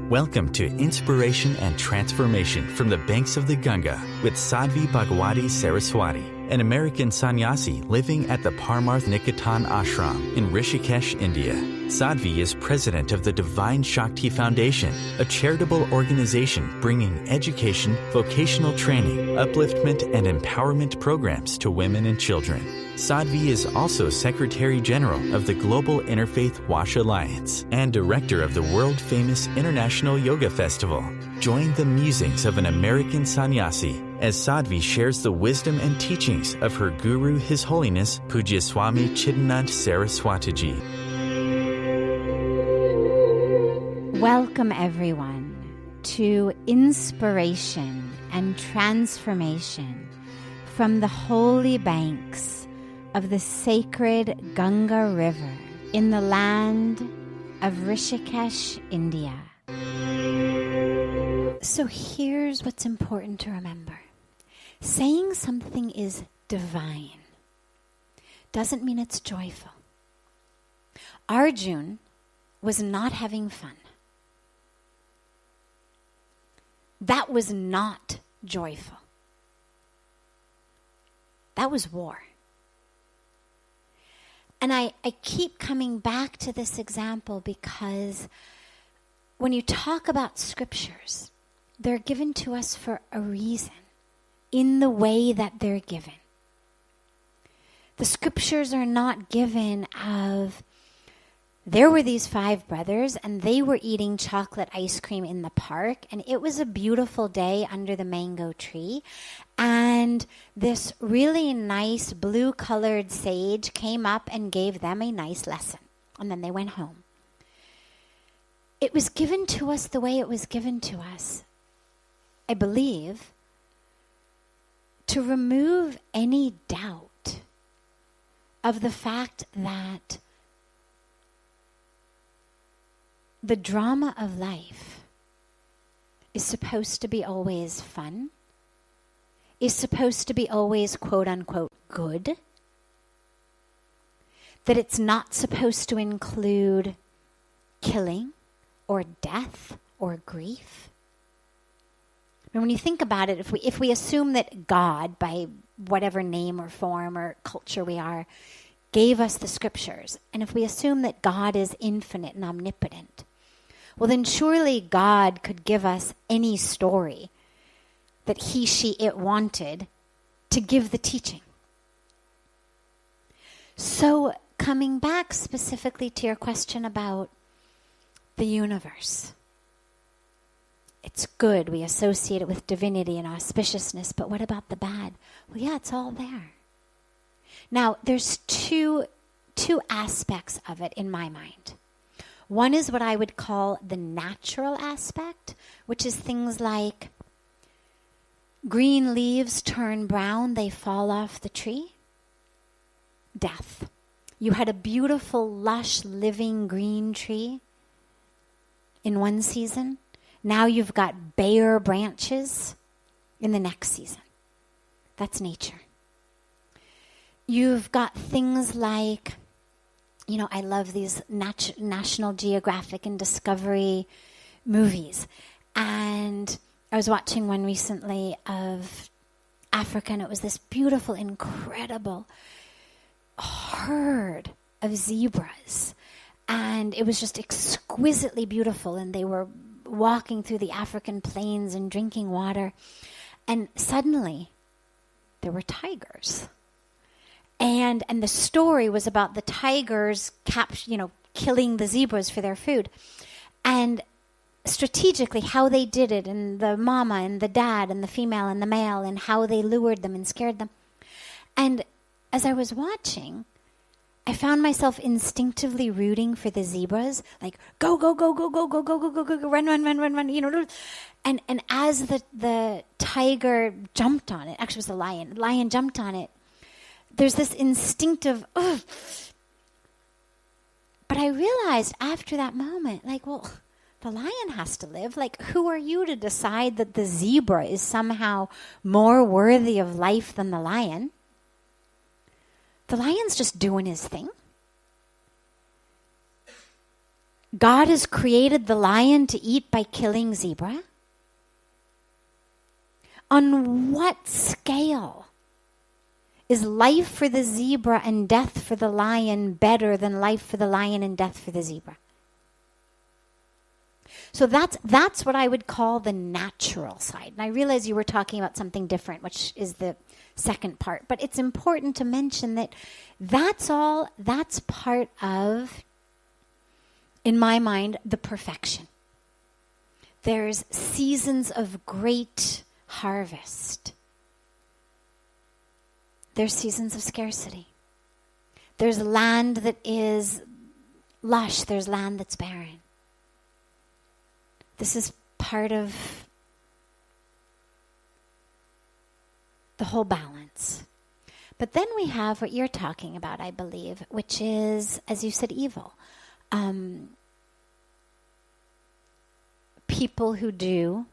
Welcome to Inspiration and Transformation from the Banks of the Ganga with Sadhvi Bhagawati Saraswati, an American sannyasi living at the Parmarth Niketan ashram in Rishikesh, India. Sadhvi is president of the Divine Shakti Foundation, a charitable organization bringing education, vocational training, upliftment, and empowerment programs to women and children. Sadhvi is also Secretary General of the Global Interfaith Wash Alliance and Director of the world-famous International Yoga Festival. Join the musings of an American sannyasi as Sadhvi shares the wisdom and teachings of her guru, His Holiness Pujya Swami Chidanand Saraswati Ji. Welcome, everyone, to Inspiration and Transformation from the holy banks of the sacred Ganga River in the land of Rishikesh, India. So here's what's important to remember. Saying something is divine doesn't mean it's joyful. Arjun was not having fun. That was not joyful. That was war. And I keep coming back to this example because when you talk about scriptures, they're given to us for a reason, in the way that they're given. The scriptures are not given of, there were these 5 brothers and they were eating chocolate ice cream in the park and it was a beautiful day under the mango tree and this really nice blue-colored sage came up and gave them a nice lesson and then they went home. It was given to us the way it was given to us, I believe, to remove any doubt of the fact that the drama of life is supposed to be always fun, is supposed to be always quote-unquote good, that it's not supposed to include killing or death or grief. And when you think about it, if we assume that God, by whatever name or form or culture we are, gave us the scriptures, and if we assume that God is infinite and omnipotent, well then surely God could give us any story that he, she, it wanted to give the teaching. So coming back specifically to your question about the universe. It's good, we associate it with divinity and auspiciousness, but what about the bad? Well, yeah, it's all there. Now, there's two aspects of it in my mind. One is what I would call the natural aspect, which is things like green leaves turn brown, they fall off the tree. Death. You had a beautiful, lush, living green tree in one season. Now you've got bare branches in the next season. That's nature. You've got things like, I love these National Geographic and Discovery movies. And I was watching one recently of Africa, and it was this beautiful, incredible herd of zebras. And it was just exquisitely beautiful, and they were walking through the African plains and drinking water. And suddenly, there were tigers. And the story was about the tigers killing the zebras for their food. And strategically, how they did it, and the mama and the dad and the female and the male, and how they lured them and scared them. And as I was watching, I found myself instinctively rooting for the zebras, like go, go, go, go, go, go, go, go, go, go, go, run, run, run, run, run, And as the tiger jumped on it, actually it was the lion jumped on it, there's this instinctive, ugh. But I realized after that moment, the lion has to live. Who are you to decide that the zebra is somehow more worthy of life than the lion? The lion's just doing his thing. God has created the lion to eat by killing zebra? On what scale is life for the zebra and death for the lion better than life for the lion and death for the zebra? So that's what I would call the natural side. And I realize you were talking about something different, which is the second part. But it's important to mention that that's part of, in my mind, the perfection. There's seasons of great harvest. There's seasons of scarcity. There's land that is lush. There's land that's barren. This is part of the whole balance. But then we have what you're talking about, I believe, which is, as you said, evil. People who do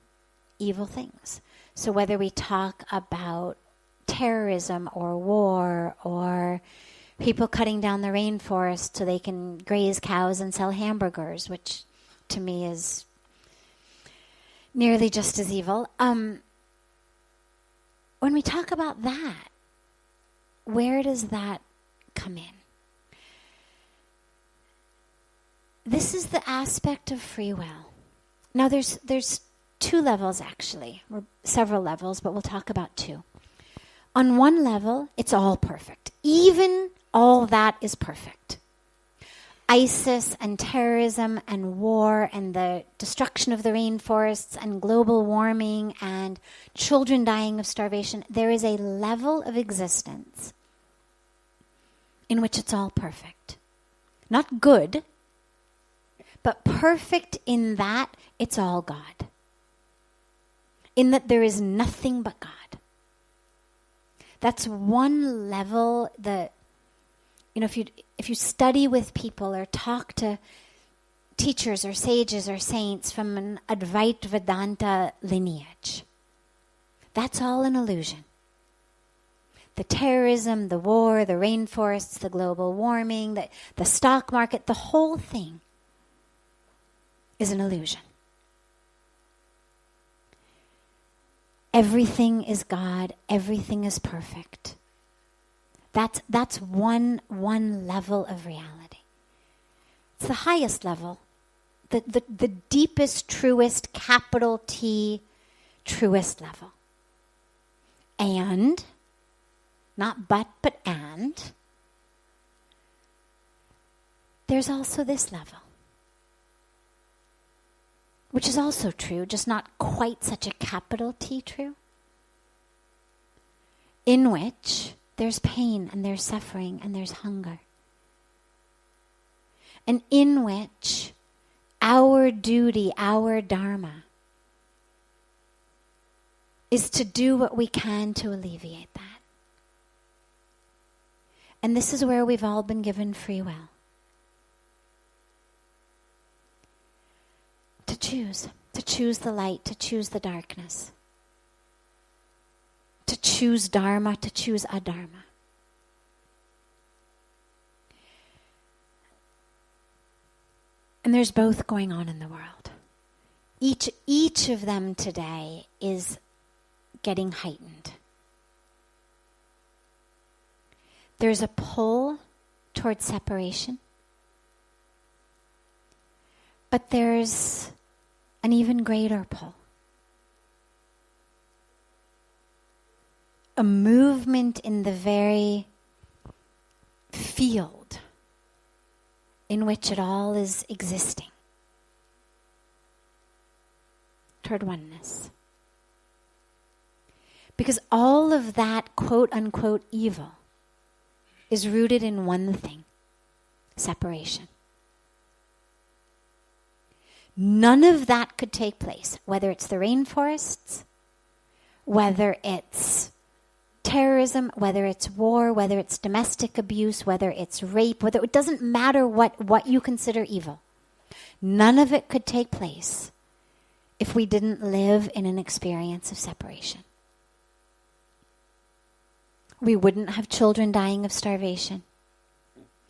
evil things. So whether we talk about terrorism or war or people cutting down the rainforest so they can graze cows and sell hamburgers, which to me is nearly just as evil. When we talk about that, where does that come in? This is the aspect of free will. Now there's two levels actually, or several levels, but we'll talk about two. On one level, it's all perfect. Even all that is perfect. ISIS and terrorism and war and the destruction of the rainforests and global warming and children dying of starvation, there is a level of existence in which it's all perfect. Not good, but perfect in that it's all God. In that there is nothing but God. That's one level that, if you study with people or talk to teachers or sages or saints from an Advaita Vedanta lineage, that's all an illusion. The terrorism, the war, the rainforests, the global warming, the stock market, the whole thing is an illusion. Everything is God. Everything is perfect. That's one level of reality. It's the highest level, the deepest, truest, capital T, truest level. And, not but and, there's also this level, which is also true, just not quite such a capital T true, in which there's pain and there's suffering and there's hunger. And in which our duty, our dharma, is to do what we can to alleviate that. And this is where we've all been given free will. To choose the light, to choose the darkness. To choose dharma, to choose adharma. And there's both going on in the world. Each of them today is getting heightened. There's a pull towards separation. But there's an even greater pull. A movement in the very field in which it all is existing toward oneness. Because all of that quote-unquote evil is rooted in one thing: separation. None of that could take place, whether it's the rainforests, whether it's terrorism, whether it's war, whether it's domestic abuse, whether it's rape, whether it doesn't matter what you consider evil. None of it could take place if we didn't live in an experience of separation. We wouldn't have children dying of starvation.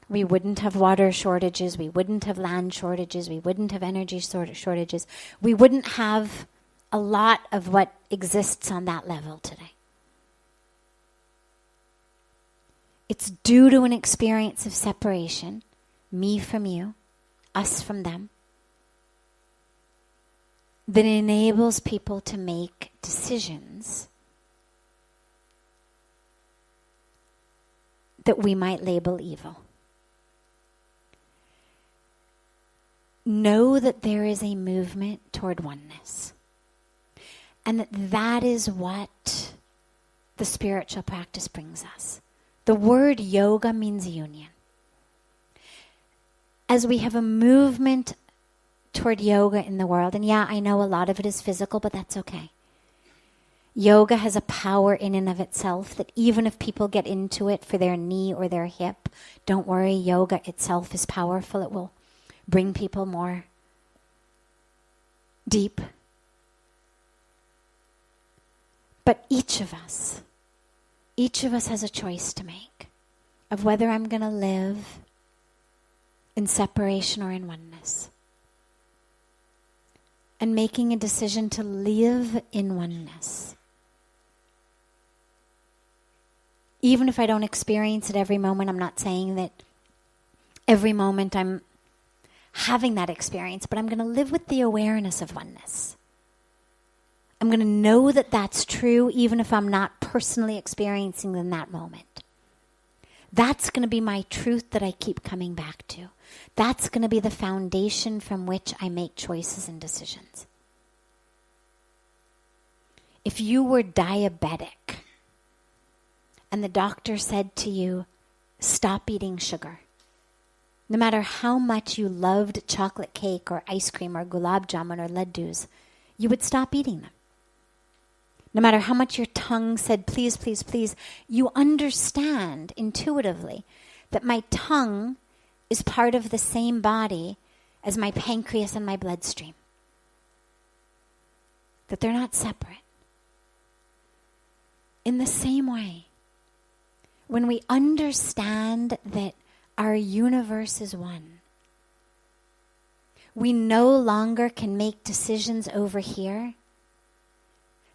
we wouldn't have water shortages, we wouldn't have land shortages, we wouldn't have energy shortages, we wouldn't have a lot of what exists on that level today. It's due to an experience of separation, me from you, us from them, that enables people to make decisions that we might label evil. Know that there is a movement toward oneness, and that is what the spiritual practice brings us. The word yoga means union. As we have a movement toward yoga in the world, and yeah, I know a lot of it is physical, but that's okay. Yoga has a power in and of itself that even if people get into it for their knee or their hip, don't worry, yoga itself is powerful. It will bring people more deep. But each of us has a choice to make of whether I'm going to live in separation or in oneness. And making a decision to live in oneness. Even if I don't experience it every moment, I'm not saying that every moment I'm having that experience, but I'm going to live with the awareness of oneness. I'm going to know that that's true even if I'm not personally experiencing it in that moment. That's going to be my truth that I keep coming back to. That's going to be the foundation from which I make choices and decisions. If you were diabetic and the doctor said to you, stop eating sugar, no matter how much you loved chocolate cake or ice cream or gulab jamun or laddus, you would stop eating them. No matter how much your tongue said, please, please, please, you understand intuitively that my tongue is part of the same body as my pancreas and my bloodstream. That they're not separate. In the same way, when we understand that our universe is one, we no longer can make decisions over here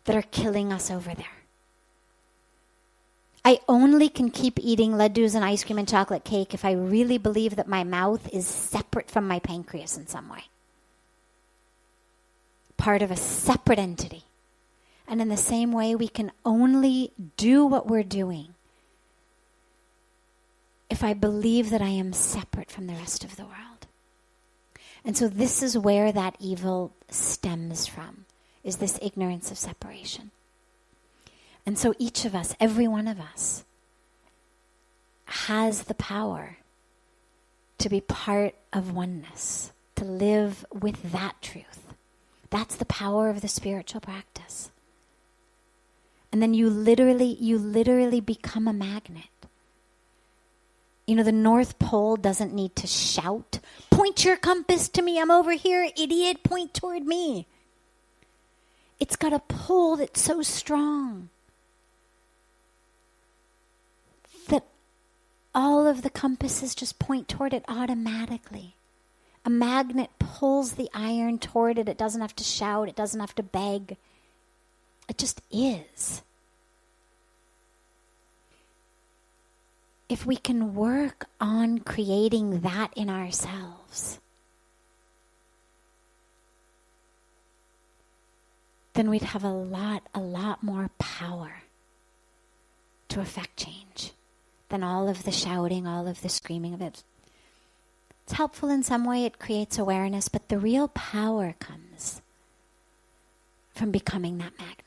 that are killing us over there. I only can keep eating laddus and ice cream and chocolate cake if I really believe that my mouth is separate from my pancreas in some way. Part of a separate entity. And in the same way, we can only do what we're doing if I believe that I am separate from the rest of the world. And so this is where that evil stems from, is this ignorance of separation. And so each of us, every one of us, has the power to be part of oneness, to live with that truth. That's the power of the spiritual practice. And then you literally become a magnet. You know, the North Pole doesn't need to shout, point your compass to me, I'm over here, idiot, point toward me. It's got a pull that's so strong that all of the compasses just point toward it automatically. A magnet pulls the iron toward it. It doesn't have to shout. It doesn't have to beg. It just is. If we can work on creating that in ourselves, then we'd have a lot more power to affect change than all of the shouting, all of the screaming of it. It's helpful in some way, it creates awareness, but the real power comes from becoming that magnet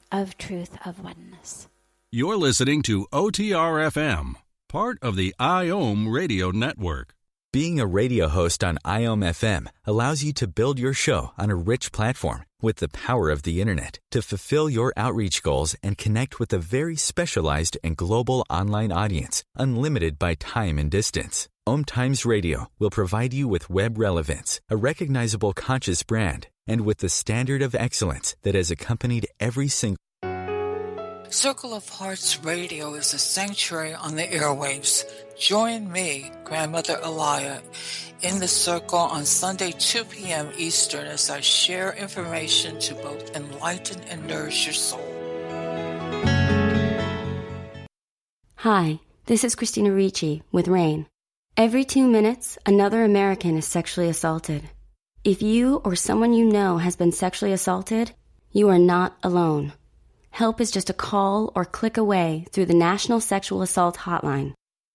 of truth, of oneness. You're listening to OTR-FM, part of the IOM radio network. Being a radio host on IOM FM allows you to build your show on a rich platform with the power of the internet to fulfill your outreach goals and connect with a very specialized and global online audience, unlimited by time and distance. OMTimes Radio will provide you with web relevance, a recognizable conscious brand, and with the standard of excellence that has accompanied every single Circle of Hearts Radio is a sanctuary on the airwaves, Join me, Grandmother Elia, in the circle on Sunday 2 p.m. Eastern as I share information to both enlighten and nourish your soul. Hi, this is Christina Ricci with RAIN. Every 2 minutes, another American is sexually assaulted. If you or someone you know has been sexually assaulted, you are not alone. Help is just a call or click away through the National Sexual Assault Hotline.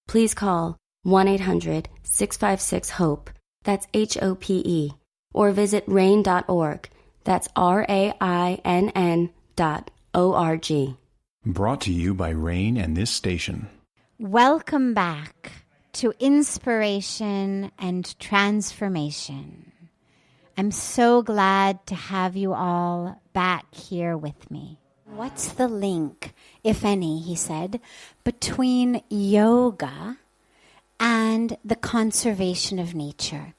Please call 1-800-656-HOPE, that's HOPE, or visit RAIN.org, that's RAINN.org. Brought to you by RAIN and this station. Welcome back to Inspiration and Transformation. I'm so glad to have you all back here with me. What's the link, if any, he said, between yoga and the conservation of nature?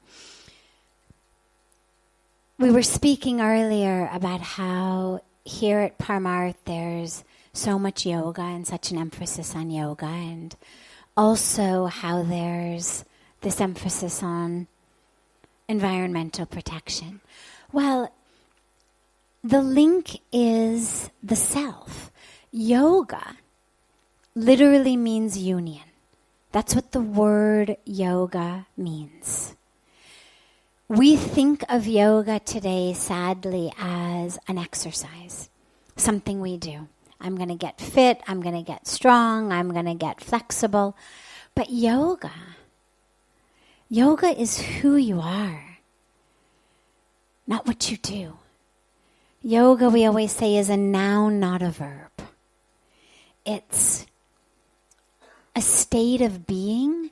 We were speaking earlier about how here at Parmarth there's so much yoga and such an emphasis on yoga, and also how there's this emphasis on environmental protection. Well, the link is the self. Yoga literally means union. That's what the word yoga means. We think of yoga today, sadly, as an exercise, something we do. I'm going to get fit, I'm going to get strong, I'm going to get flexible. But yoga is who you are, not what you do. Yoga, we always say, is a noun, not a verb. It's a state of being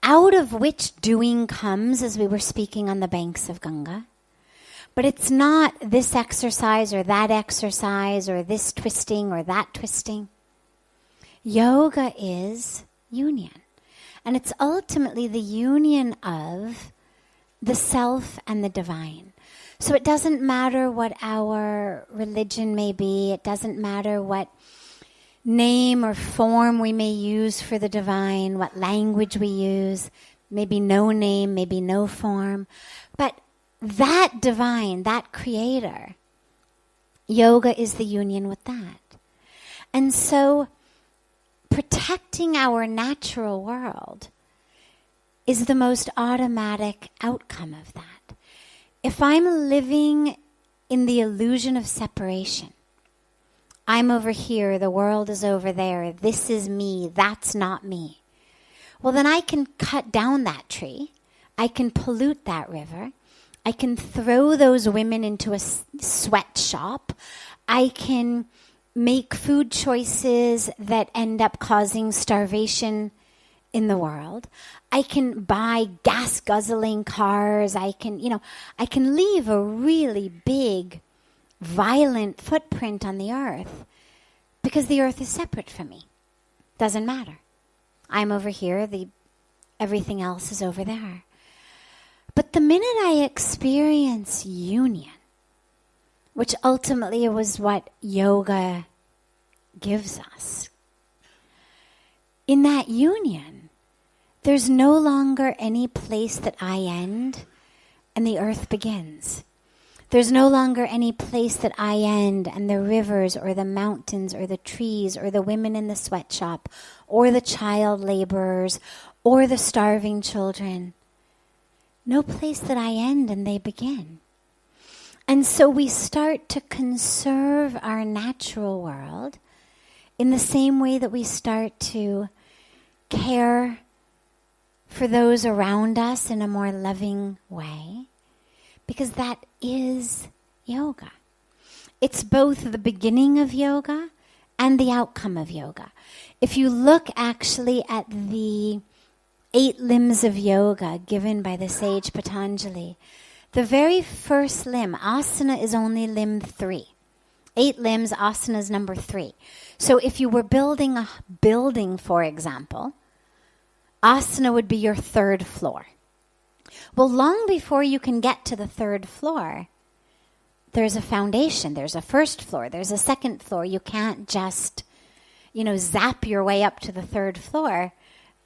out of which doing comes, as we were speaking on the banks of Ganga. But it's not this exercise or that exercise or this twisting or that twisting. Yoga is union. And it's ultimately the union of the self and the divine. So it doesn't matter what our religion may be. It doesn't matter what name or form we may use for the divine, what language we use. Maybe no name, maybe no form. But that divine, that creator, yoga is the union with that. And so protecting our natural world is the most automatic outcome of that. If I'm living in the illusion of separation, I'm over here, the world is over there, this is me, that's not me. Well, then I can cut down that tree, I can pollute that river, I can throw those women into a sweatshop, I can make food choices that end up causing starvation in the world. I can buy gas-guzzling cars. I can leave a really big, violent footprint on the earth because the earth is separate from me. Doesn't matter. I'm over here. Everything else is over there. But the minute I experience union, which ultimately was what yoga gives us, in that union, there's no longer any place that I end and the earth begins. There's no longer any place that I end and the rivers or the mountains or the trees or the women in the sweatshop or the child laborers or the starving children. No place that I end and they begin. And so we start to conserve our natural world in the same way that we start to care for those around us in a more loving way, because that is yoga. It's both the beginning of yoga and the outcome of yoga. If you look actually at the 8 limbs of yoga given by the sage Patanjali, the very first limb, asana, is only limb 3. 8 limbs, asana is number 3. So if you were building a building, for example, asana would be your 3rd floor. Well, long before you can get to the 3rd floor, there's a foundation, there's a 1st floor, there's a 2nd floor. You can't just, zap your way up to the 3rd floor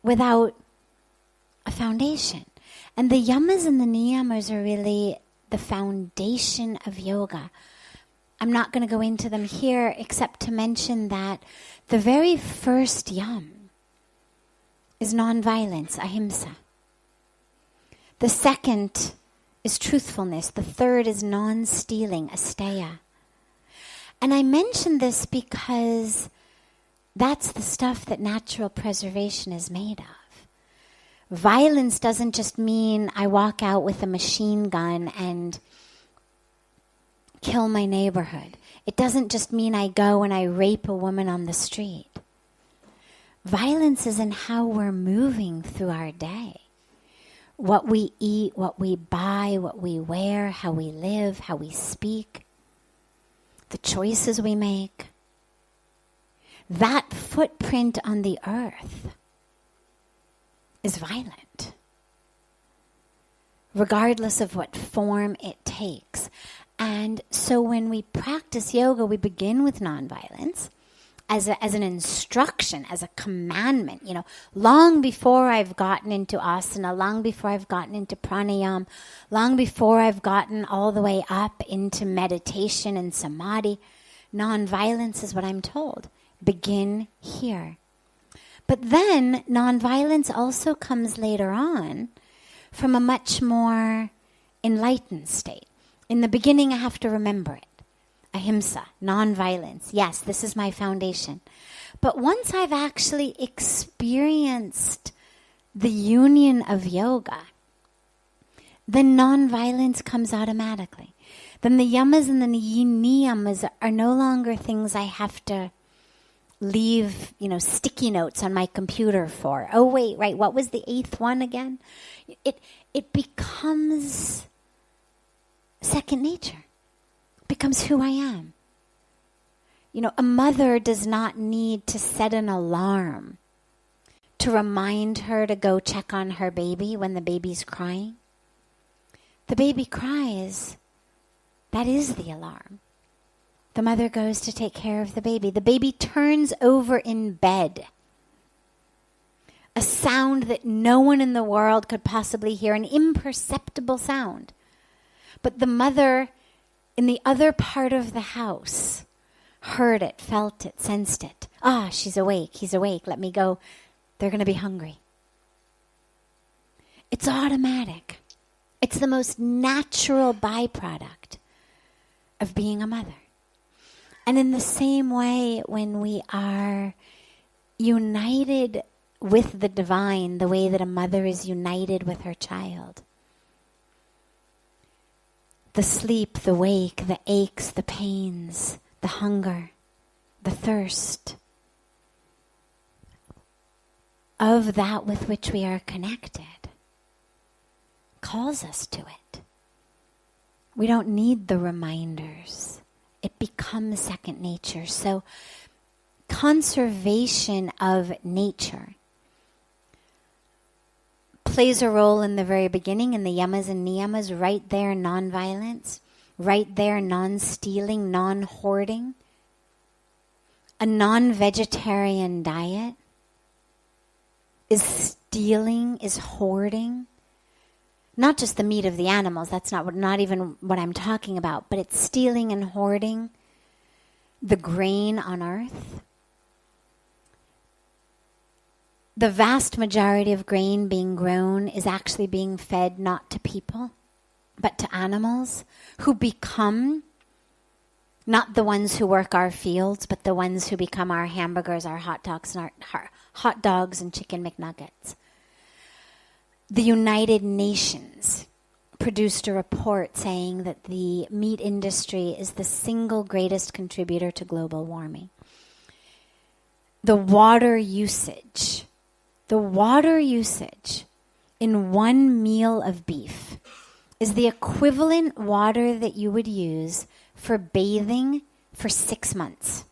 without a foundation. And the yamas and the niyamas are really the foundation of yoga. I'm not going to go into them here except to mention that the very first yam is non-violence, ahimsa. The second is truthfulness. The third is non-stealing, asteya. And I mention this because that's the stuff that natural preservation is made of. Violence doesn't just mean I walk out with a machine gun and kill my neighborhood. It doesn't just mean I go and I rape a woman on the street. Violence is in how we're moving through our day. What we eat, what we buy, what we wear, how we live, how we speak, the choices we make. That footprint on the earth is violent, regardless of what form it takes. And so when we practice yoga, we begin with nonviolence as an instruction, as a commandment. You know, long before I've gotten into asana, long before I've gotten into pranayama, long before I've gotten all the way up into meditation and samadhi, nonviolence is what I'm told. Begin here. But then nonviolence also comes later on from a much more enlightened state. In the beginning, I have to remember it. Ahimsa, nonviolence. Yes, this is my foundation. But once I've actually experienced the union of yoga, then nonviolence comes automatically. Then the yamas and the niyamas are no longer things I have to leave, sticky notes on my computer for. Oh, wait, right, what was the 8th one again? It becomes second nature. It becomes who I am. A mother does not need to set an alarm to remind her to go check on her baby when the baby's crying. The baby cries. That is the alarm. The mother goes to take care of the baby. The baby turns over in bed. A sound that no one in the world could possibly hear, an imperceptible sound. But the mother in the other part of the house heard it, felt it, sensed it. Ah, she's awake, he's awake, let me go. They're going to be hungry. It's automatic. It's the most natural byproduct of being a mother. And in the same way, when we are united with the divine, the way that a mother is united with her child, the sleep, the wake, the aches, the pains, the hunger, the thirst of that with which we are connected calls us to it. We don't need the reminders. It becomes second nature. So conservation of nature plays a role in the very beginning in the yamas and niyamas, right there, non-violence, right there, non-stealing, non-hoarding, a non-vegetarian diet. Is stealing, is hoarding. Not just the meat of the animals, that's not even what I'm talking about, but it's stealing and hoarding the grain on earth. The vast majority of grain being grown is actually being fed not to people, but to animals who become not the ones who work our fields, but the ones who become our hamburgers, our hot dogs, and our hot dogs and chicken McNuggets. The United Nations produced a report saying that the meat industry is the single greatest contributor to global warming. The water usage in one meal of beef is the equivalent water that you would use for bathing for 6 months.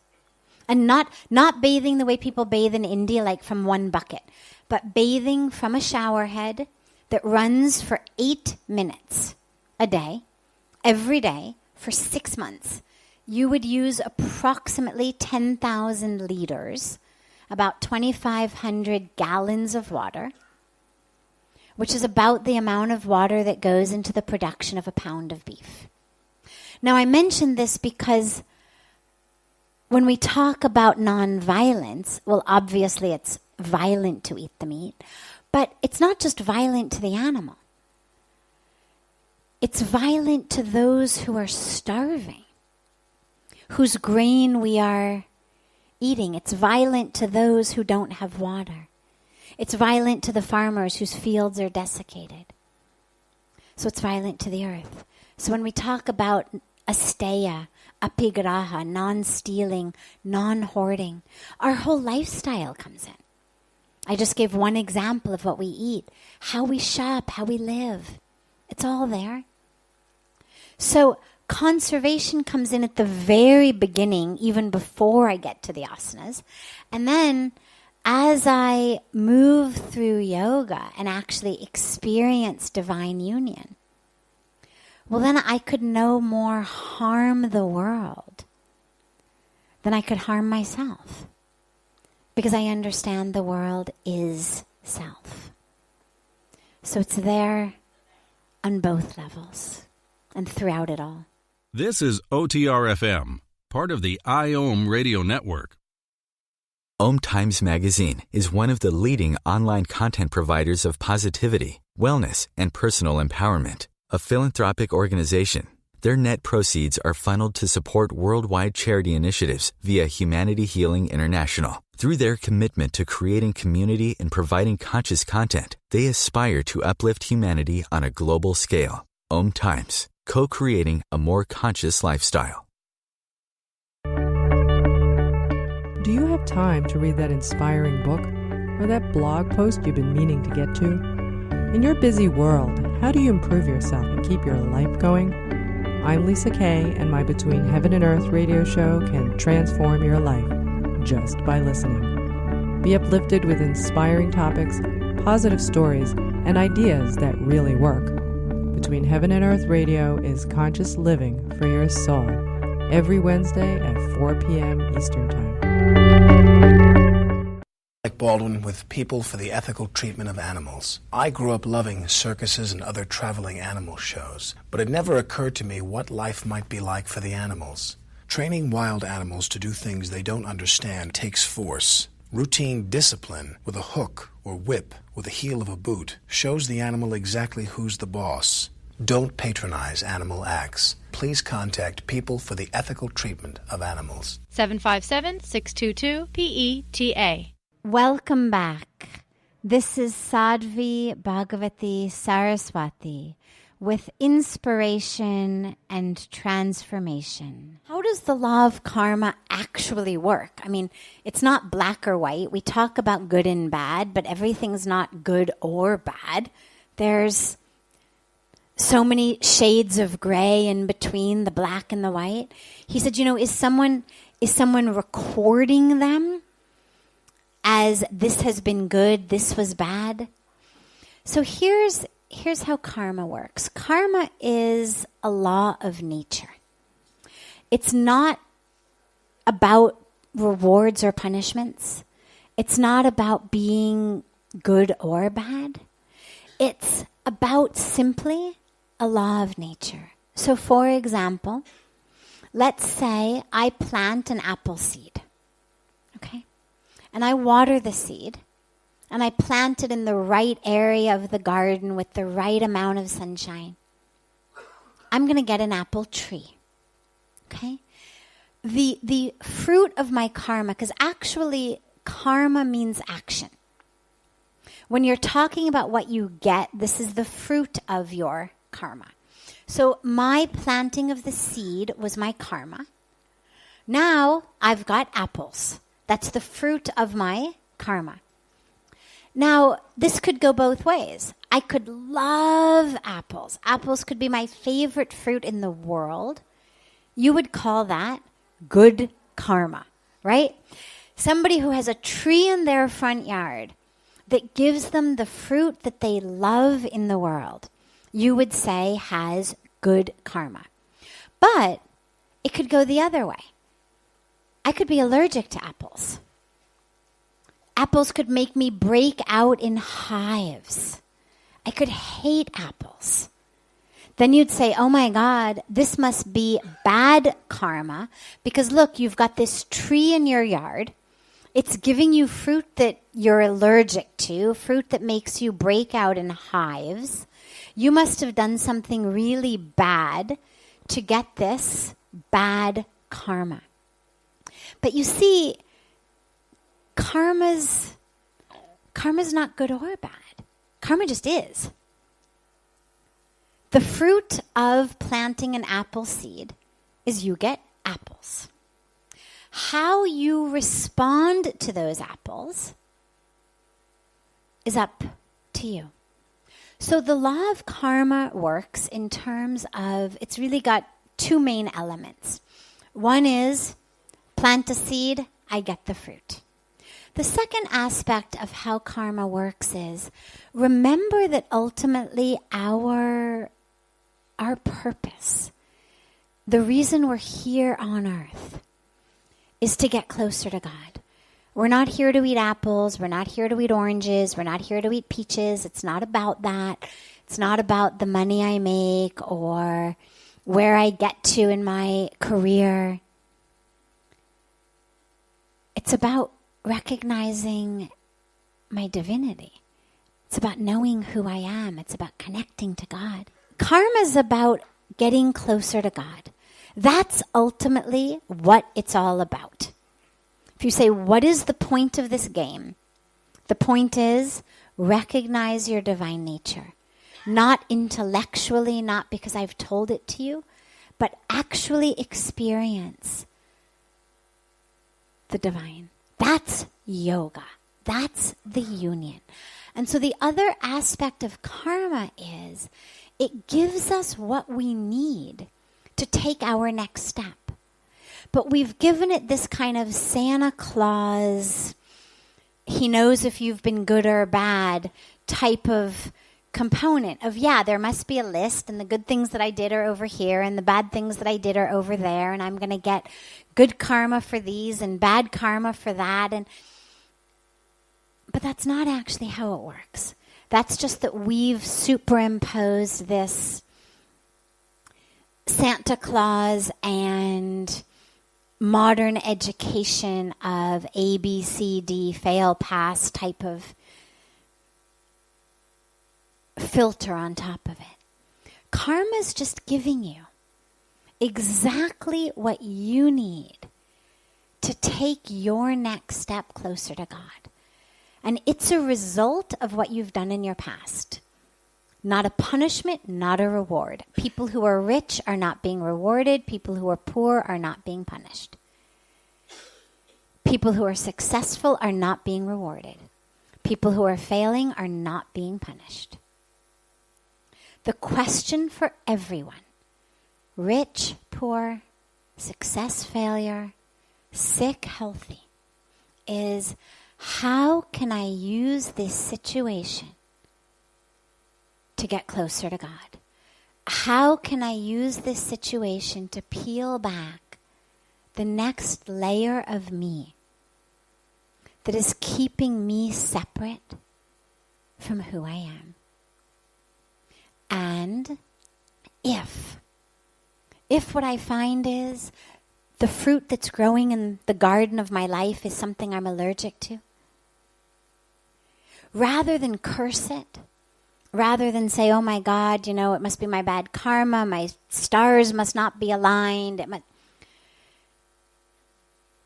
And not bathing the way people bathe in India, like from one bucket, but bathing from a shower head that runs for 8 minutes a day, every day, for 6 months. You would use approximately 10,000 liters, about 2,500 gallons of water, which is about the amount of water that goes into the production of a pound of beef. Now, I mention this because when we talk about non-violence, well, obviously it's violent to eat the meat, but it's not just violent to the animal. It's violent to those who are starving, whose grain we are eating. It's violent to those who don't have water. It's violent to the farmers whose fields are desiccated. So it's violent to the earth. So when we talk about asteya, apigraha, non-stealing, non-hoarding, our whole lifestyle comes in. I just gave one example of what we eat, how we shop, how we live. It's all there. So conservation comes in at the very beginning, even before I get to the asanas. And then as I move through yoga and actually experience divine union, well, then I could no more harm the world than I could harm myself, because I understand the world is self. So it's there on both levels and throughout it all. This is OTR-FM, part of the IOM radio network. OMTimes magazine is one of the leading online content providers of positivity, wellness, and personal empowerment. A philanthropic organization, their net proceeds are funneled to support worldwide charity initiatives via Humanity Healing International. Through their commitment to creating community and providing conscious content, they aspire to uplift humanity on a global scale. OMTimes, co-creating a more conscious lifestyle. Do you have time to read that inspiring book or that blog post you've been meaning to get to? In your busy world, how do you improve yourself and keep your life going? I'm Lisa Kay, and my Between Heaven and Earth radio show can transform your life just by listening. Be uplifted with inspiring topics, positive stories, and ideas that really work. Between Heaven and Earth radio is conscious living for your soul, every Wednesday at 4 p.m. Eastern Time. Like Baldwin with People for the Ethical Treatment of Animals. I grew up loving circuses and other traveling animal shows, but it never occurred to me what life might be like for the animals. Training wild animals to do things they don't understand takes force. Routine discipline with a hook or whip with the heel of a boot shows the animal exactly who's the boss. Don't patronize animal acts. Please contact People for the Ethical Treatment of Animals. 757-622-PETA. Welcome back. This is Sadhvi Bhagawati Saraswati with inspiration and transformation. How does the law of karma actually work? I mean, it's not black or white. We talk about good and bad, but everything's not good or bad. There's so many shades of gray in between the black and the white. He said, is someone recording them as this has been good, this was bad? So here's how karma works. Karma is a law of nature. It's not about rewards or punishments. It's not about being good or bad. It's about simply a law of nature. So for example, let's say I plant an apple seed, okay? And I water the seed, and I plant it in the right area of the garden with the right amount of sunshine. I'm going to get an apple tree, okay? The fruit of my karma, because actually karma means action. When you're talking about what you get, this is the fruit of your karma. So my planting of the seed was my karma. Now I've got apples. That's the fruit of my karma. Now, this could go both ways. I could love apples. Apples could be my favorite fruit in the world. You would call that good karma, right? Somebody who has a tree in their front yard that gives them the fruit that they love in the world, you would say has good karma. But it could go the other way. I could be allergic to apples. Apples could make me break out in hives. I could hate apples. Then you'd say, oh my God, this must be bad karma because look, you've got this tree in your yard. It's giving you fruit that you're allergic to, fruit that makes you break out in hives. You must have done something really bad to get this bad karma. But you see, karma's not good or bad. Karma just is. The fruit of planting an apple seed is you get apples. How you respond to those apples is up to you. So the law of karma works in terms of, it's really got two main elements. One is plant a seed, I get the fruit. The second aspect of how karma works is remember that ultimately our purpose, the reason we're here on earth, is to get closer to God. We're not here to eat apples. We're not here to eat oranges. We're not here to eat peaches. It's not about that. It's not about the money I make or where I get to in my career. It's about recognizing my divinity. It's about knowing who I am. It's about connecting to God. Karma is about getting closer to God. That's ultimately what it's all about. If you say, what is the point of this game? The point is recognize your divine nature. Not intellectually, not because I've told it to you, but actually experience the divine. That's yoga. That's the union. And so the other aspect of karma is it gives us what we need to take our next step. But we've given it this kind of Santa Claus, he knows if you've been good or bad type of component of, yeah, there must be a list and the good things that I did are over here and the bad things that I did are over there and I'm going to get good karma for these and bad karma for that. But that's not actually how it works. That's just that we've superimposed this Santa Claus and modern education of A, B, C, D, fail, pass type of filter on top of it. Karma is just giving you exactly what you need to take your next step closer to God. And it's a result of what you've done in your past. Not a punishment, not a reward. People who are rich are not being rewarded. People who are poor are not being punished. People who are successful are not being rewarded. People who are failing are not being punished. The question for everyone, rich, poor, success, failure, sick, healthy, is how can I use this situation to get closer to God? How can I use this situation to peel back the next layer of me that is keeping me separate from who I am? And if what I find is the fruit that's growing in the garden of my life is something I'm allergic to, rather than curse it, rather than say, oh my God, it must be my bad karma, my stars must not be aligned.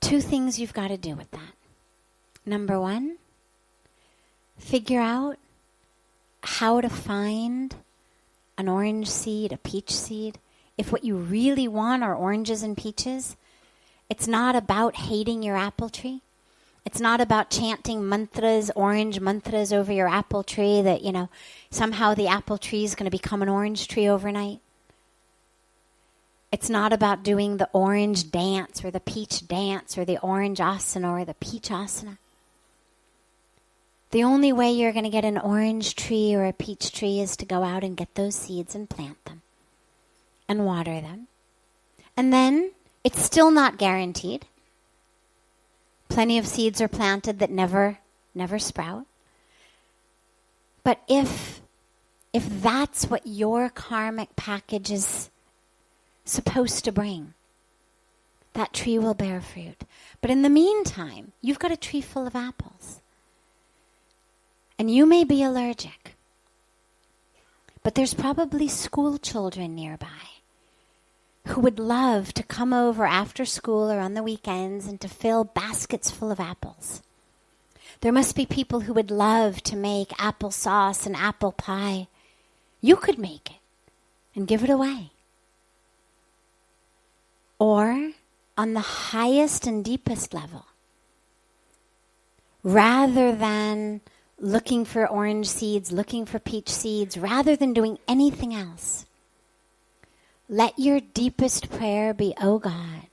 Two things you've got to do with that. Number one, figure out how to find an orange seed, a peach seed. If what you really want are oranges and peaches, it's not about hating your apple tree. It's not about chanting mantras, orange mantras over your apple tree that, somehow the apple tree is going to become an orange tree overnight. It's not about doing the orange dance or the peach dance or the orange asana or the peach asana. The only way you're going to get an orange tree or a peach tree is to go out and get those seeds and plant them and water them. And then it's still not guaranteed. Plenty of seeds are planted that never sprout. But if if that's what your karmic package is supposed to bring, that tree will bear fruit. But in the meantime, you've got a tree full of apples. And you may be allergic. But there's probably school children nearby who would love to come over after school or on the weekends and to fill baskets full of apples. There must be people who would love to make applesauce and apple pie. You could make it and give it away. Or, on the highest and deepest level, rather than looking for orange seeds, looking for peach seeds, rather than doing anything else, let your deepest prayer be, oh God,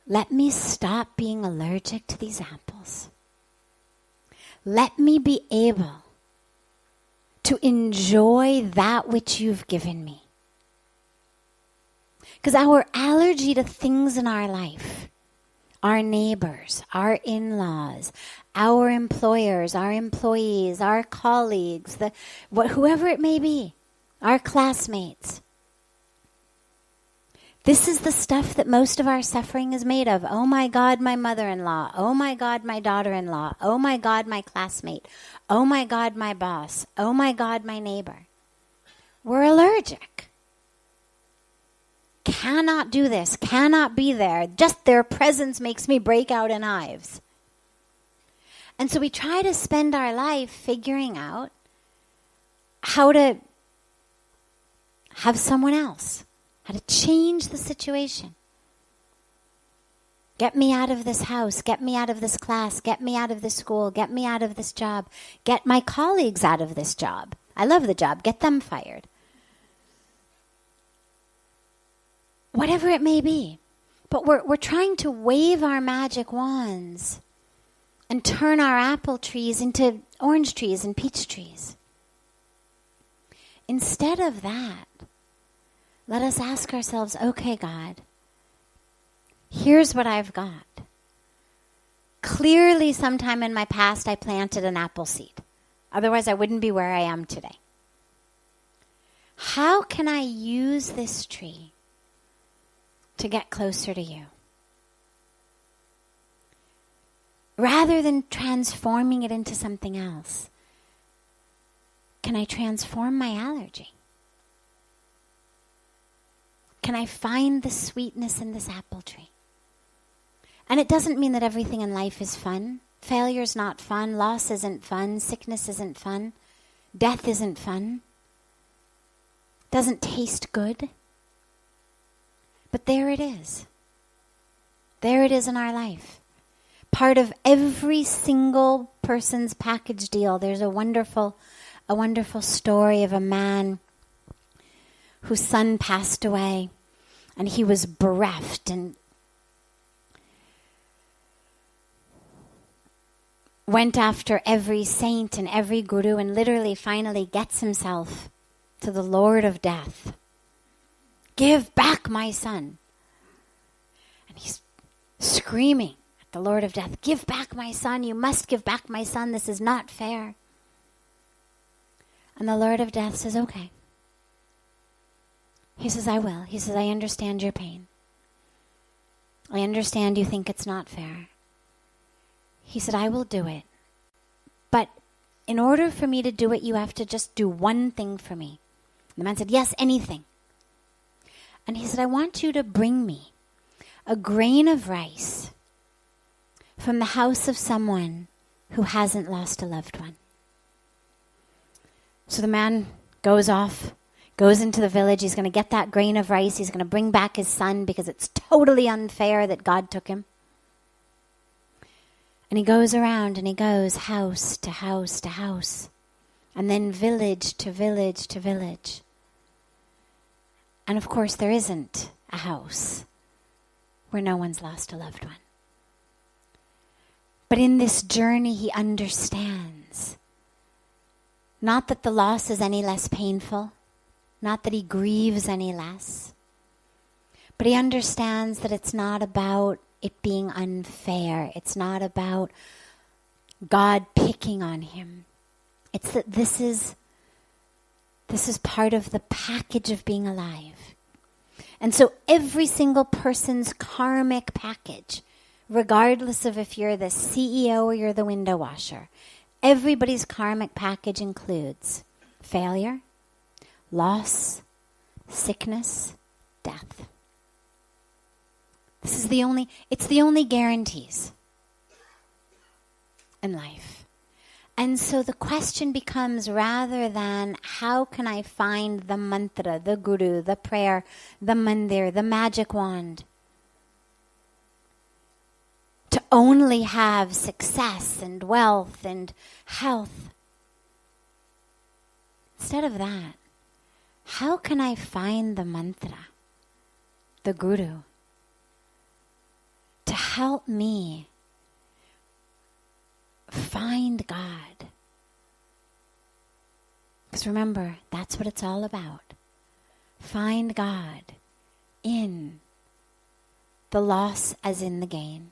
let me stop being allergic to these apples. Let me be able to enjoy that which you've given me. Because our allergy to things in our life, our neighbors, our in-laws, our employers, our employees, our colleagues, whoever it may be, our classmates. This is the stuff that most of our suffering is made of. Oh my God, my mother-in-law. Oh my God, my daughter-in-law. Oh my God, my classmate. Oh my God, my boss. Oh my God, my neighbor. We're allergic. Cannot do this, cannot be there. Just their presence makes me break out in hives. And so we try to spend our life figuring out how to have someone else, how to change the situation. Get me out of this house, get me out of this class, get me out of this school, get me out of this job, get my colleagues out of this job. I love the job, get them fired. Whatever it may be. But we're trying to wave our magic wands and turn our apple trees into orange trees and peach trees. Instead of that, let us ask ourselves, okay, God, here's what I've got. Clearly, sometime in my past, I planted an apple seed. Otherwise, I wouldn't be where I am today. How can I use this tree to get closer to you? Rather than transforming it into something else, can I transform my allergy? Can I find the sweetness in this apple tree? And it doesn't mean that everything in life is fun. Failure's not fun. Loss isn't fun. Sickness isn't fun. Death isn't fun. Doesn't taste good. But there it is. There it is in our life. Part of every single person's package deal. There's a wonderful story of a man whose son passed away, and he was bereft and went after every saint and every guru, and literally finally gets himself to the Lord of Death. Give back my son. And he's screaming at the Lord of Death, give back my son, you must give back my son, this is not fair. And the Lord of Death says, okay. He says, I will. He says, I understand your pain. I understand you think it's not fair. He said, I will do it. But in order for me to do it, you have to just do one thing for me. And the man said, yes, anything. And he said, I want you to bring me a grain of rice from the house of someone who hasn't lost a loved one. So the man goes off, goes into the village. He's going to get that grain of rice. He's going to bring back his son because it's totally unfair that God took him. And he goes around and he goes house to house to house. And then village to village to village. And of course there isn't a house where no one's lost a loved one. But in this journey he understands. Not that the loss is any less painful. Not that he grieves any less. But he understands that it's not about it being unfair. It's not about God picking on him. It's that this is part of the package of being alive. And so every single person's karmic package, regardless of if you're the CEO or you're the window washer, everybody's karmic package includes failure, loss, sickness, death. It's the only guarantees in life. And so the question becomes, rather than how can I find the mantra, the guru, the prayer, the mandir, the magic wand, to only have success and wealth and health. Instead of that, how can I find the mantra, the guru, to help me find God? Because remember, that's what it's all about. Find God in the loss as in the gain,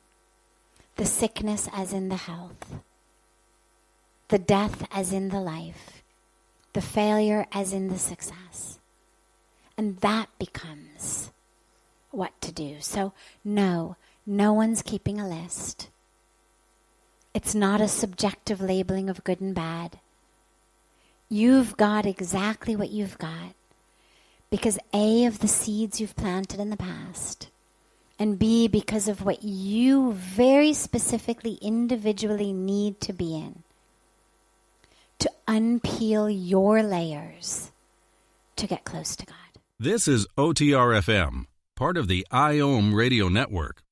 the sickness as in the health, the death as in the life, the failure as in the success. And that becomes what to do. So no one's keeping a list. It's not a subjective labeling of good and bad. You've got exactly what you've got because A, of the seeds you've planted in the past, and B, because of what you very specifically, individually need to be in, to unpeel your layers to get close to God. This is OTR-FM, part of the IOM radio network.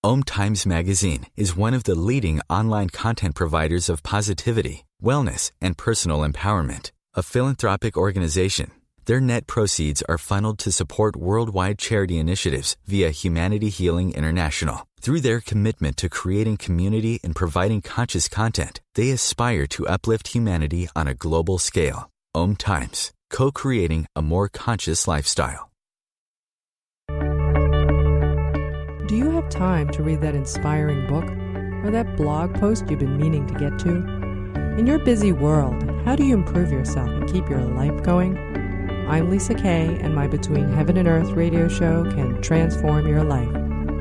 OMTimes Magazine is one of the leading online content providers of positivity, wellness, and personal empowerment. A philanthropic organization, their net proceeds are funneled to support worldwide charity initiatives via Humanity Healing International. Through their commitment to creating community and providing conscious content, they aspire to uplift humanity on a global scale. OMTimes, co-creating a more conscious lifestyle. Do you have time to read that inspiring book or that blog post you've been meaning to get to? In your busy world, how do you improve yourself and keep your life going? I'm Lisa Kay, and my Between Heaven and Earth radio show can transform your life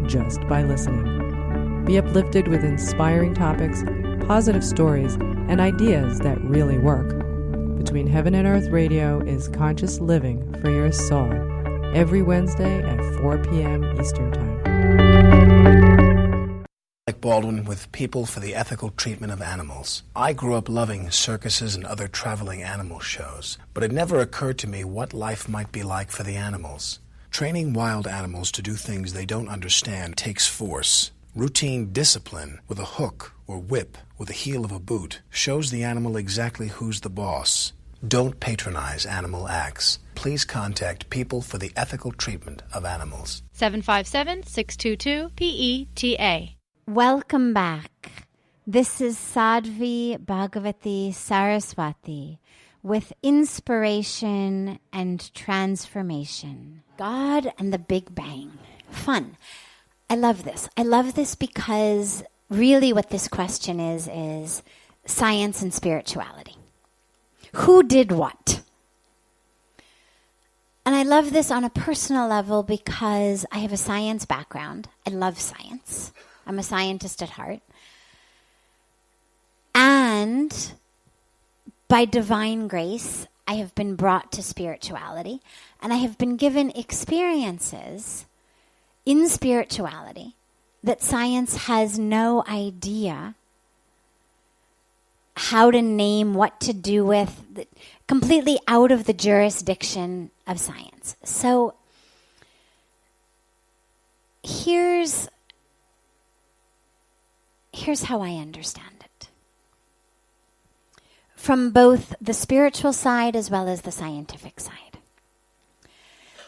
just by listening. Be uplifted with inspiring topics, positive stories, and ideas that really work. Between Heaven and Earth radio is conscious living for your soul, every Wednesday at 4 p.m. Eastern Time. Like Baldwin with People for the Ethical Treatment of Animals. I grew up loving circuses and other traveling animal shows, but it never occurred to me what life might be like for the animals. Training wild animals to do things they don't understand takes force. Routine discipline with a hook or whip with the heel of a boot shows the animal exactly who's the boss. Don't patronize animal acts. Please contact People for the Ethical Treatment of Animals. 757-622-PETA. Welcome back. This is Sadhvi Bhagawati Saraswati with inspiration and transformation. God and the Big Bang. Fun. I love this. I love this because really what this question is science and spirituality. Who did what? And I love this on a personal level because I have a science background. I love science. I'm a scientist at heart. And by divine grace, I have been brought to spirituality, and I have been given experiences in spirituality that science has no idea how to name, what to do with, completely out of the jurisdiction of science. So here's how I understand it. From both the spiritual side as well as the scientific side.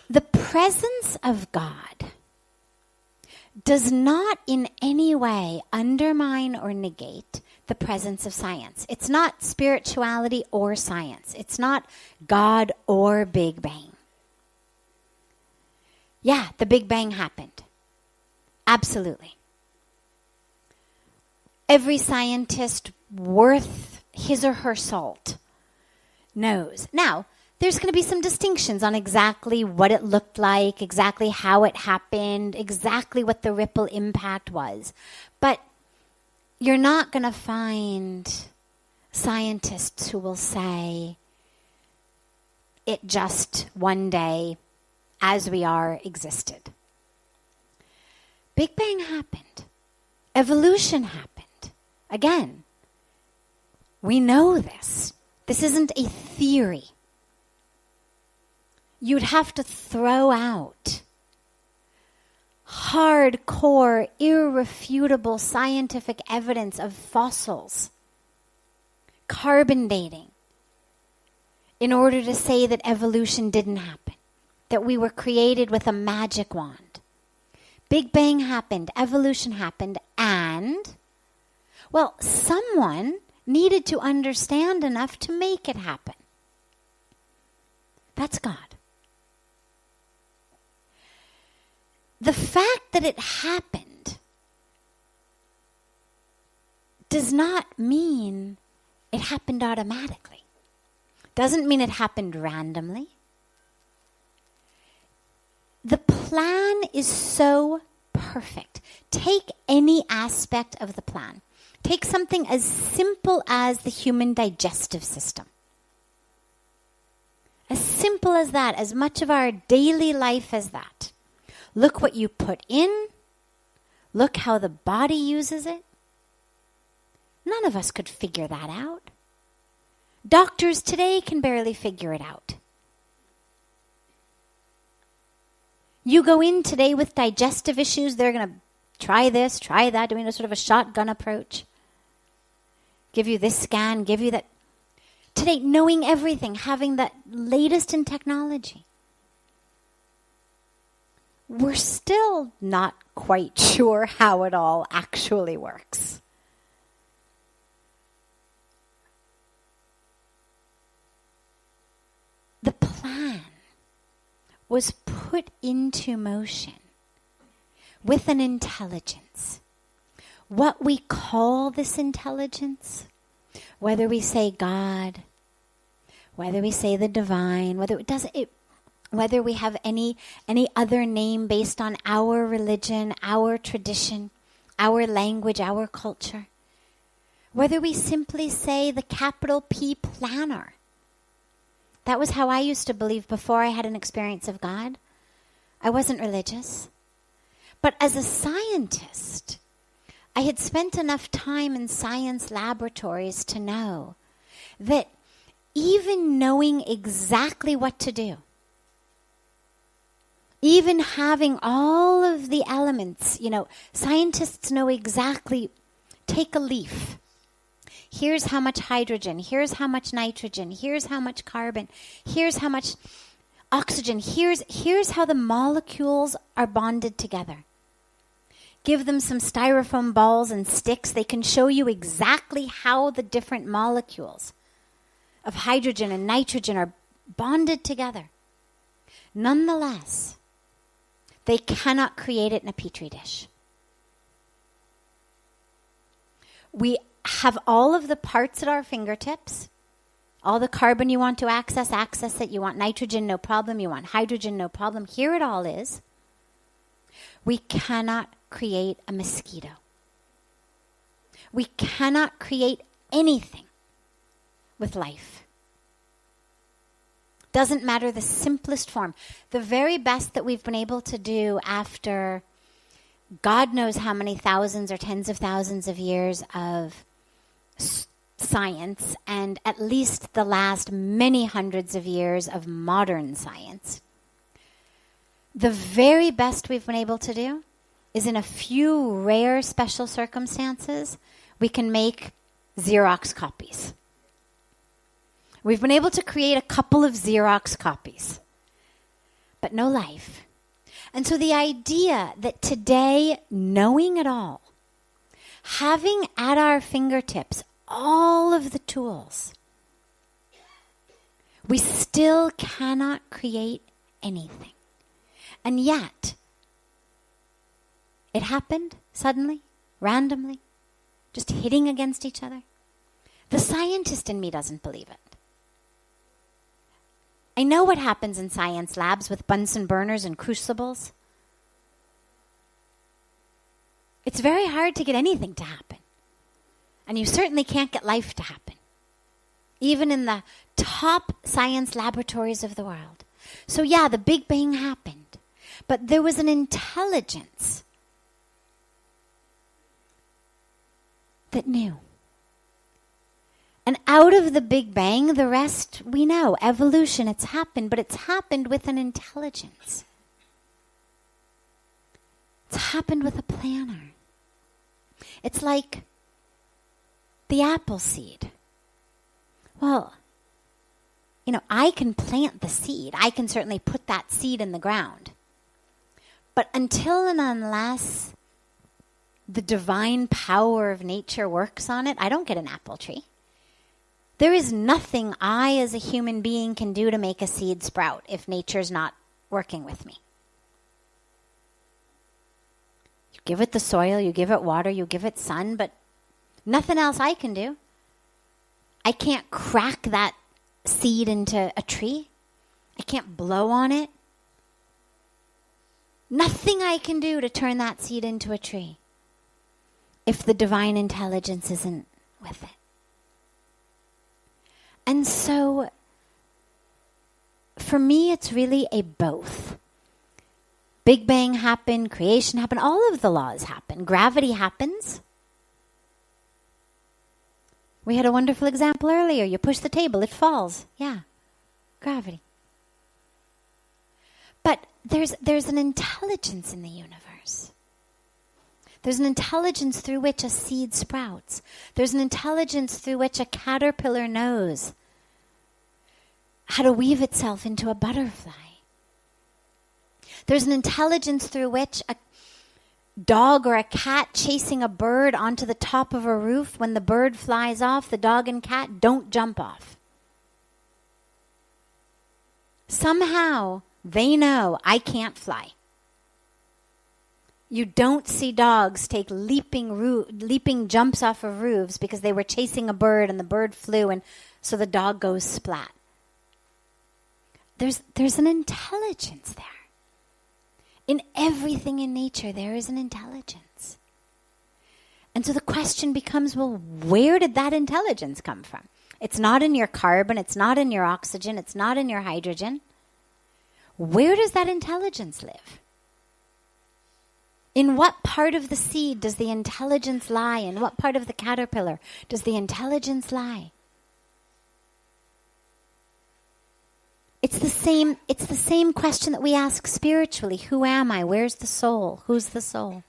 The presence of God does not in any way undermine or negate the presence of science. It's not spirituality or science. It's not God or Big Bang. Yeah, the Big Bang happened. Absolutely. Every scientist worth his or her salt knows. Now, there's going to be some distinctions on exactly what it looked like, exactly how it happened, exactly what the ripple impact was. But you're not going to find scientists who will say it just one day, as we are, existed. Big Bang happened. Evolution happened. Again, we know this. This isn't a theory. You'd have to throw out hardcore, irrefutable scientific evidence of fossils, carbon dating, in order to say that evolution didn't happen, that we were created with a magic wand. Big Bang happened, evolution happened, and, well, someone needed to understand enough to make it happen. That's God. The fact that it happened does not mean it happened automatically. Doesn't mean it happened randomly. The plan is so perfect. Take any aspect of the plan. Take something as simple as the human digestive system. As simple as that, as much of our daily life as that. Look what you put in. Look how the body uses it. None of us could figure that out. Doctors today can barely figure it out. You go in today with digestive issues, they're going to try this, try that, doing a sort of a shotgun approach. Give you this scan, give you that. Today, knowing everything, having the latest in technology. We're still not quite sure how it all actually works. The plan was put into motion with an intelligence. What we call this intelligence, whether we say God, whether we say the divine, whether we have any other name based on our religion, our tradition, our language, our culture, whether we simply say the capital P planner. That was how I used to believe before I had an experience of God. I wasn't religious. But as a scientist, I had spent enough time in science laboratories to know that even knowing exactly what to do, even having all of the elements, scientists know exactly, take a leaf. Here's how much hydrogen, here's how much nitrogen, here's how much carbon, here's how much oxygen, here's how the molecules are bonded together. Give them some styrofoam balls and sticks, they can show you exactly how the different molecules of hydrogen and nitrogen are bonded together. Nonetheless, they cannot create it in a petri dish. We have all of the parts at our fingertips. All the carbon you want to access it. You want nitrogen, no problem. You want hydrogen, no problem. Here it all is. We cannot create a mosquito. We cannot create anything with life. Doesn't matter the simplest form. The very best that we've been able to do after God knows how many thousands or tens of thousands of years of science, and at least the last many hundreds of years of modern science. The very best we've been able to do is, in a few rare special circumstances, we can make Xerox copies. We've been able to create a couple of Xerox copies, but no life. And so the idea that today, knowing it all, having at our fingertips all of the tools, we still cannot create anything. And yet, it happened suddenly, randomly, just hitting against each other. The scientist in me doesn't believe it. I know what happens in science labs with Bunsen burners and crucibles. It's very hard to get anything to happen. And you certainly can't get life to happen, even in the top science laboratories of the world. So yeah, the Big Bang happened, but there was an intelligence that knew. And out of the Big Bang, the rest we know. Evolution, it's happened, but it's happened with an intelligence. It's happened with a planner. It's like the apple seed. Well, I can plant the seed. I can certainly put that seed in the ground. But until and unless the divine power of nature works on it, I don't get an apple tree. There is nothing I as a human being can do to make a seed sprout if nature's not working with me. You give it the soil, you give it water, you give it sun, but nothing else I can do. I can't crack that seed into a tree. I can't blow on it. Nothing I can do to turn that seed into a tree if the divine intelligence isn't with it. And so, for me, it's really a both. Big Bang happened, creation happened, all of the laws happen. Gravity happens. We had a wonderful example earlier. You push the table, it falls. Yeah, gravity. But there's an intelligence in the universe. There's an intelligence through which a seed sprouts. There's an intelligence through which a caterpillar knows how to weave itself into a butterfly. There's an intelligence through which a dog or a cat chasing a bird onto the top of a roof, when the bird flies off, the dog and cat don't jump off. Somehow they know I can't fly. You don't see dogs take leaping jumps off of roofs because they were chasing a bird and the bird flew and so the dog goes splat. There's an intelligence there. In everything in nature, there is an intelligence. And so the question becomes, well, where did that intelligence come from? It's not in your carbon, it's not in your oxygen, it's not in your hydrogen. Where does that intelligence live? In what part of the seed does the intelligence lie? In what part of the caterpillar does the intelligence lie? It's the same question that we ask spiritually. Who am I? Where's the soul? Who's the soul?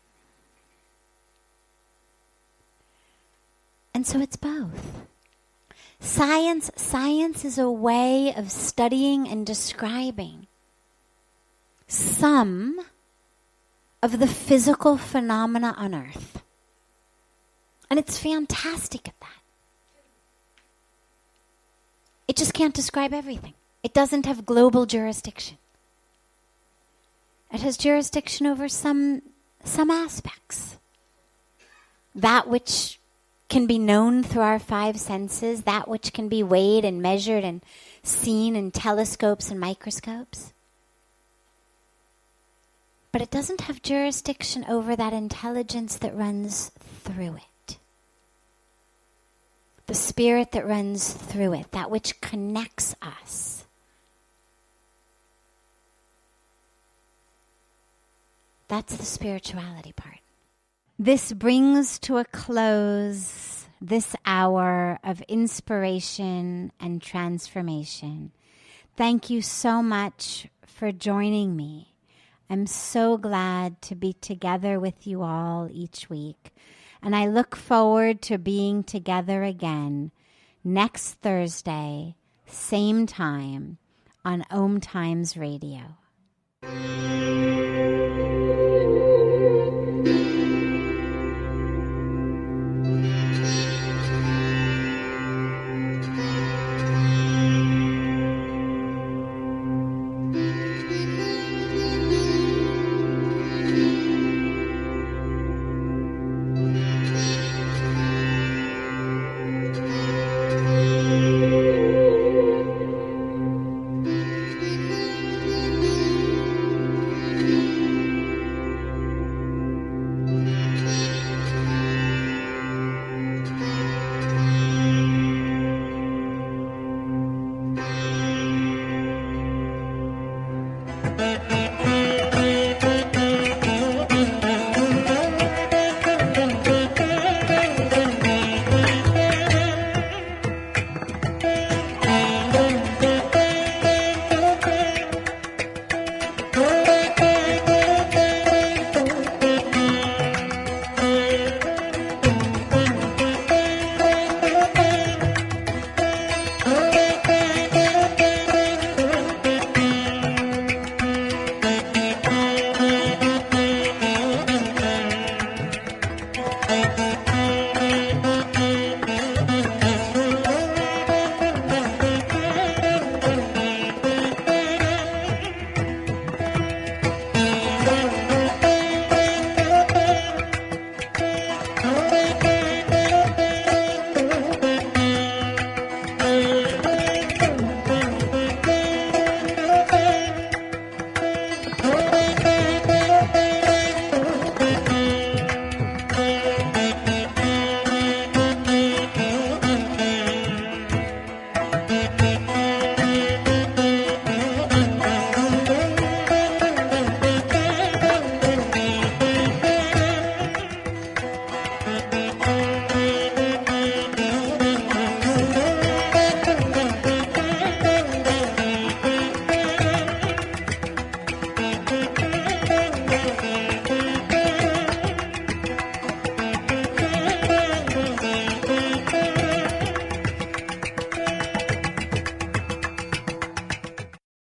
And so it's both. Science is a way of studying and describing some of the physical phenomena on Earth. And it's fantastic at that. It just can't describe everything. It doesn't have global jurisdiction. It has jurisdiction over some aspects. That which can be known through our five senses, that which can be weighed and measured and seen in telescopes and microscopes. But it doesn't have jurisdiction over that intelligence that runs through it. The spirit that runs through it, that which connects us. That's the spirituality part. This brings to a close this hour of inspiration and transformation. Thank you so much for joining me. I'm so glad to be together with you all each week. And I look forward to being together again next Thursday, same time, on OMTimes Radio.